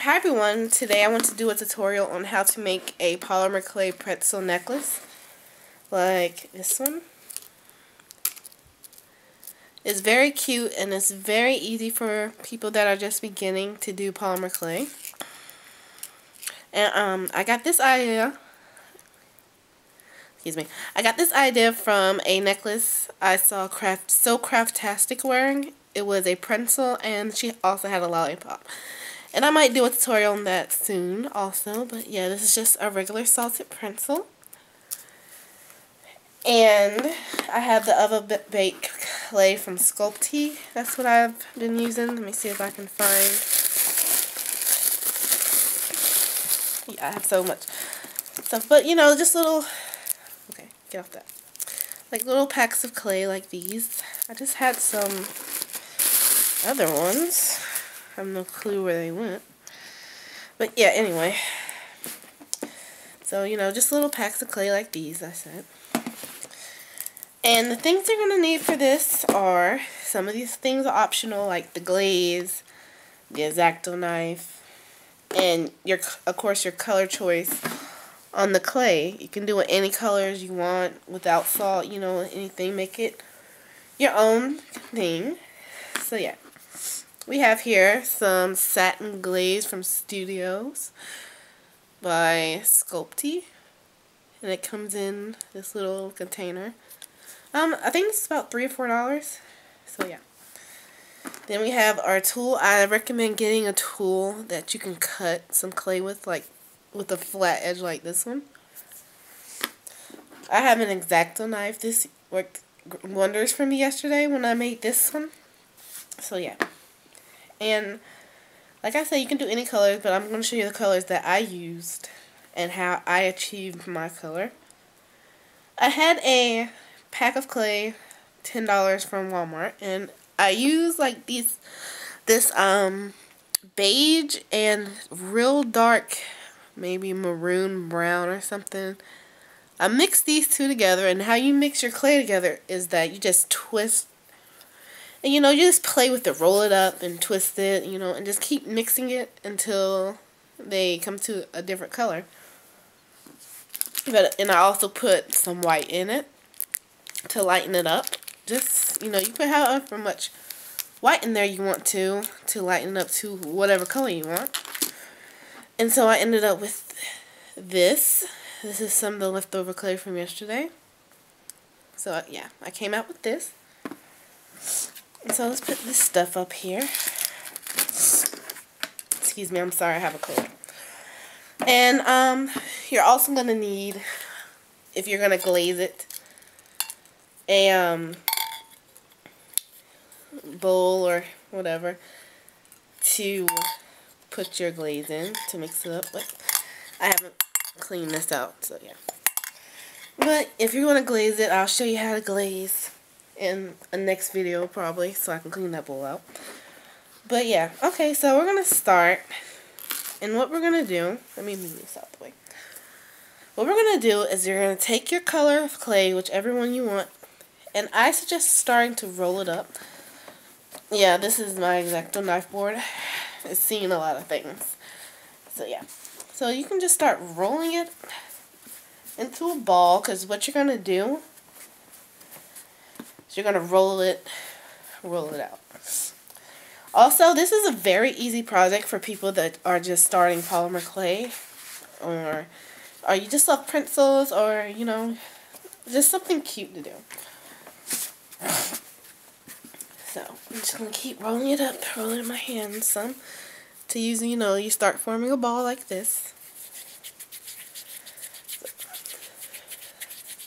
Hi everyone, today I want to do a tutorial on how to make a polymer clay pretzel necklace like this one. It's very cute and it's very easy for people that are just beginning to do polymer clay. And I got this idea from a necklace I saw Craftastic wearing. It was a pretzel and she also had a lollipop. And I might do a tutorial on that soon also, but yeah, this is just a regular salted pretzel. And I have the oven baked clay from Sculpey. That's what I've been using. Let me see if I can find. Yeah, I have so much stuff, but you know, just little, okay, get off that. Like little packs of clay like these. I just had some other ones. I have no clue where they went. But yeah, anyway. So, you know, just little packs of clay like these, I said. And the things you're going to need for this are, some of these things are optional, like the glaze, the X-Acto knife, and of course your color choice on the clay. You can do it any colors you want without salt, you know, anything. Make it your own thing. So yeah. We have here some satin glaze from Studios by Sculpey, and it comes in this little container. I think it's about $3 or $4. So yeah. Then we have our tool. I recommend getting a tool that you can cut some clay with, like with a flat edge like this one. I have an X-Acto knife. This worked wonders for me yesterday when I made this one. So yeah. And like I said, you can do any colors, but I'm going to show you the colors that I used and how I achieved my color. I had a pack of clay, $10 from Walmart, and I used like this beige and real dark, maybe maroon brown or something. I mixed these two together, and how you mix your clay together is that you just twist. And you know, you just play with it, roll it up and twist it, you know, and just keep mixing it until they come to a different color. And I also put some white in it to lighten it up. Just, you know, you put however much white in there you want to lighten it up to whatever color you want. And so I ended up with this. This is some of the leftover clay from yesterday. So yeah, I came out with this. So let's put this stuff up here. Excuse me, I'm sorry, I have a cold. And you're also going to need, if you're going to glaze it, a bowl or whatever to put your glaze in, to mix it up with. I haven't cleaned this out, so yeah. But if you're going to glaze it, I'll show you how to glaze in a next video probably, so I can clean that bowl out. But yeah, okay, so we're going to start. And what we're going to do, let me move this out the way. What we're going to do is you're going to take your color of clay, whichever one you want, and I suggest starting to roll it up. Yeah, this is my X-Acto knife board. It's seen a lot of things. So yeah, so you can just start rolling it into a ball, because what you're going to do, you're going to roll it out. Also, this is a very easy project for people that are just starting polymer clay, or you just love pretzels, or, you know, just something cute to do. So, I'm just going to keep rolling it up, rolling it in my hands some, to use, you know, you start forming a ball like this.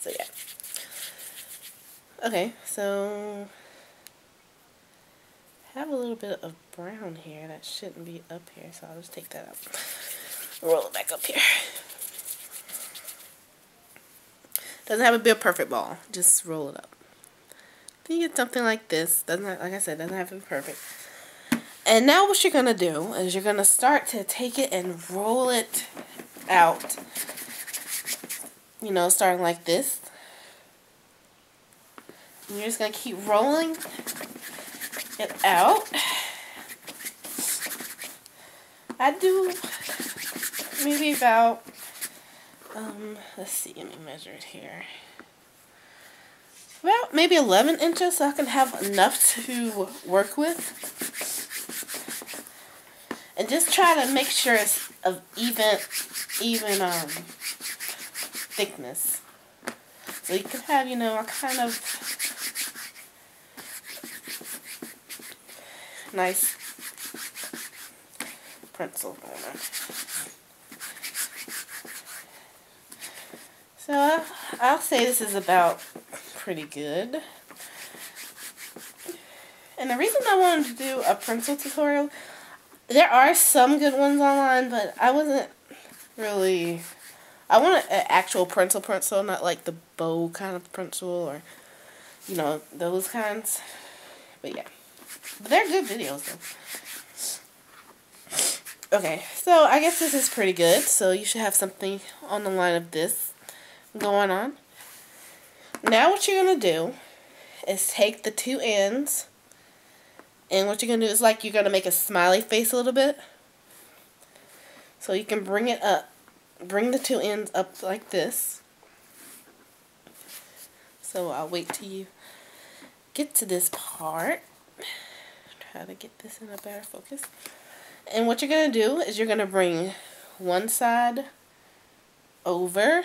So yeah. Okay, so I have a little bit of brown here that shouldn't be up here, so I'll just take that out. Roll it back up here. Doesn't have to be a perfect ball, just roll it up. Then you get something like this. Doesn't have, like I said, doesn't have to be perfect. And now what you're gonna do is you're gonna start to take it and roll it out. You know, starting like this. And you're just going to keep rolling it out I do maybe about, let's see, let me measure it here. Well, maybe 11 inches, so I can have enough to work with. And just try to make sure it's of even thickness. So you can have, you know, a kind of nice pretzel going on. So I'll say this is about pretty good. And the reason I wanted to do a pretzel tutorial, there are some good ones online, but I wasn't really, I want an actual pretzel, not like the bow kind of pretzel or, you know, those kinds. But yeah, but they're good videos though. Okay, so I guess this is pretty good. So you should have something on the line of this going on. Now what you're going to do is take the two ends, and what you're going to do is like you're going to make a smiley face a little bit. So you can bring it up, bring the two ends up like this. So I'll wait till you get to this part. Try to get this in a better focus. And what you're going to do is you're going to bring one side over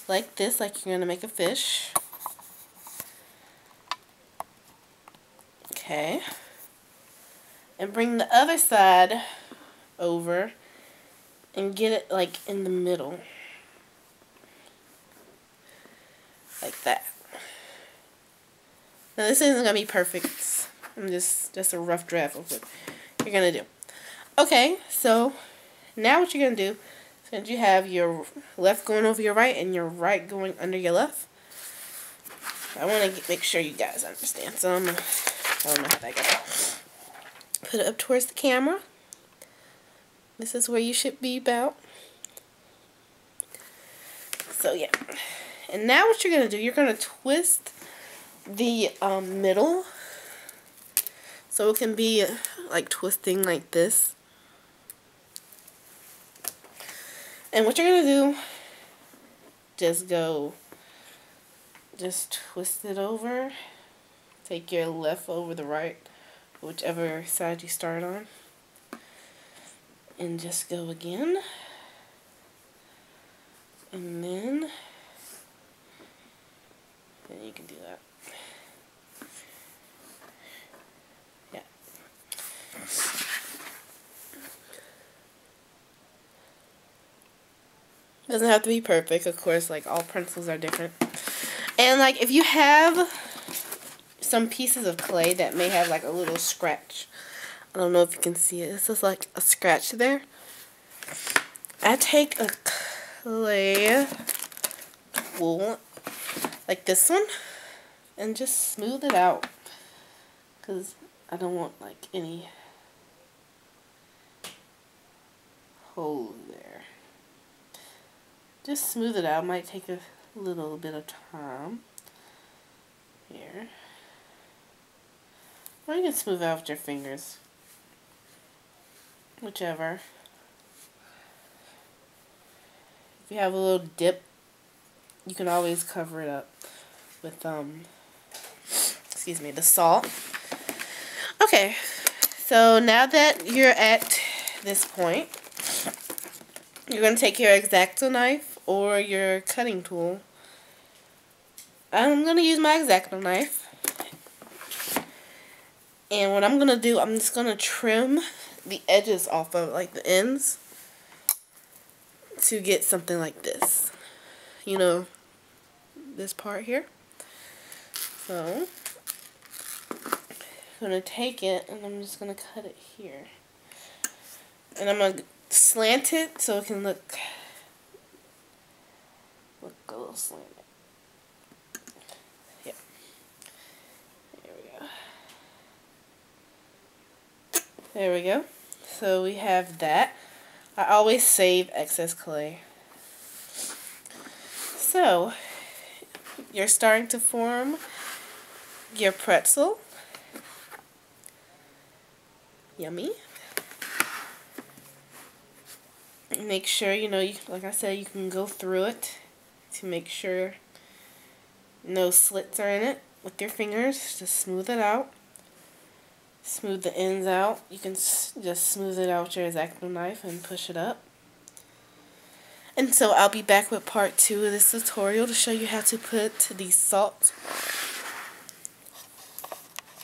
like this, like you're going to make a fish. Okay. And bring the other side over and get it like in the middle. Like that. Now this isn't going to be perfect. I'm just a rough draft of what you're going to do. Okay, so now what you're going to do, since you have your left going over your right and your right going under your left, I want to make sure you guys understand. So I don't know how that goes. Put it up towards the camera. This is where you should be about. So yeah. And now what you're going to do, you're going to twist the middle. So it can be like twisting like this. And what you're going to do, just twist it over. Take your left over the right, whichever side you start on. And just go again. And then you can do that. Yeah. Doesn't have to be perfect, of course, like all pencils are different. And like if you have some pieces of clay that may have like a little scratch, I don't know if you can see it, this is like a scratch there. I take a clay wool like this one and just smooth it out, because I don't want like any holes there. Just smooth it out. Might take a little bit of time here. Or you can smooth out with your fingers. Whichever. If you have a little dip, you can always cover it up with excuse me, the salt. Okay, so now that you're at this point, you're going to take your X-Acto knife or your cutting tool. I'm going to use my X-Acto knife. And what I'm going to do, I'm just going to trim the edges off of, like the ends, to get something like this. You know, this part here. So, I'm going to take it and I'm just going to cut it here. And I'm going to slant it so it can look a little slanted. Yeah. There we go. There we go. So we have that. I always save excess clay. So, you're starting to form your pretzel. Yummy. make sure, you know, like I said, you can go through it to make sure no slits are in it with your fingers. Just smooth it out. Smooth the ends out. You can just smooth it out with your X-Acto knife and push it up. And so I'll be back with part 2 of this tutorial to show you how to put the salt